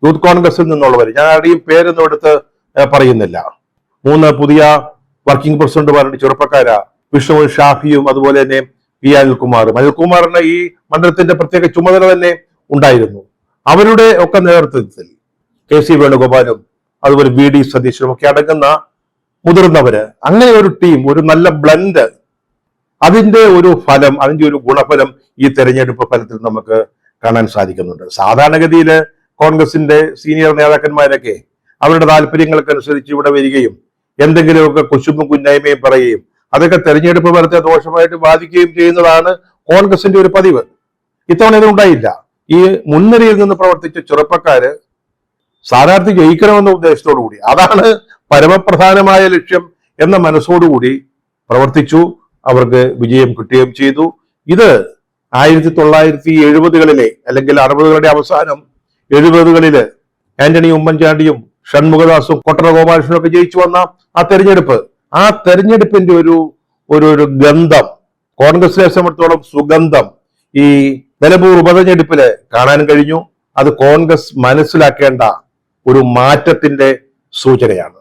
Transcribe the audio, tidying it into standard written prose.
Youth കോൺഗ്രസിൽ നിന്നുള്ളവർ, ഞാൻ ആരുടെയും പേരൊന്നും എടുത്ത് പറയുന്നില്ല. 3 പുതിയ വർക്കിംഗ് പ്രസിഡന്റുമാരുടെ ചെറുപ്പക്കാരാ, വിഷ്ണു ഷാഫിയും അതുപോലെ തന്നെ പി അനിൽകുമാറും. അനിൽകുമാറിന് ഈ മണ്ഡലത്തിന്റെ പ്രത്യേക ചുമതല തന്നെ ഉണ്ടായിരുന്നു. അവരുടെ ഒക്കെ നേതൃത്വത്തിൽ KC വേണുഗോപാലും അതുപോലെ VD സതീശനും ഒക്കെ അടങ്ങുന്ന മുതിർന്നവര്, അങ്ങനെ ഒരു ടീം, ഒരു നല്ല ബ്ലൻഡ്, അതിന്റെ ഒരു ഫലം, അതിന്റെ ഒരു ഗുണഫലം ഈ തെരഞ്ഞെടുപ്പ് ഫലത്തിൽ നമുക്ക് കാണാൻ സാധിക്കുന്നുണ്ട്. സാധാരണഗതിയിൽ കോൺഗ്രസിന്റെ സീനിയർ നേതാക്കന്മാരൊക്കെ അവരുടെ താല്പര്യങ്ങൾക്കനുസരിച്ച് ഇവിടെ വരികയും എന്തെങ്കിലുമൊക്കെ കുശുമ്പും കുന്നായ്മയും പറയുകയും അതൊക്കെ തെരഞ്ഞെടുപ്പ് ഫലത്തെ ദോഷമായിട്ട് ബാധിക്കുകയും ചെയ്യുന്നതാണ് കോൺഗ്രസിന്റെ ഒരു പതിവ്. ഇത്തവണ ഇത് ഉണ്ടായില്ല. ഈ മുൻനിരയിൽ നിന്ന് പ്രവർത്തിച്ച ചെറുപ്പക്കാര് സ്ഥാനാർത്ഥി ജയിക്കണമെന്ന ഉദ്ദേശത്തോടു കൂടി, അതാണ് പരമപ്രധാനമായ ലക്ഷ്യം എന്ന മനസ്സോടുകൂടി പ്രവർത്തിച്ചു. അവർക്ക് വിജയം കിട്ടുകയും ചെയ്തു. ഇത് 1970-കളിലെ അല്ലെങ്കിൽ 60-കളുടെ അവസാനം 70-കളില് ആന്റണി ഉമ്മൻചാണ്ടിയും ഷൺമുഖദാസും കൊട്ടറ ഗോപാലകൃഷ്ണനും ഒക്കെ ജയിച്ചു വന്ന ആ തെരഞ്ഞെടുപ്പിന്റെ ഒരു ഗന്ധം, കോൺഗ്രസിനെ സംബന്ധിച്ചിടത്തോളം സുഗന്ധം ഈ നിലമ്പൂർ ഉപതെരഞ്ഞെടുപ്പില് കാണാൻ കഴിഞ്ഞു. അത് കോൺഗ്രസ് മനസ്സിലാക്കേണ്ട ഒരു മാറ്റത്തിന്റെ സൂചനയാണ്.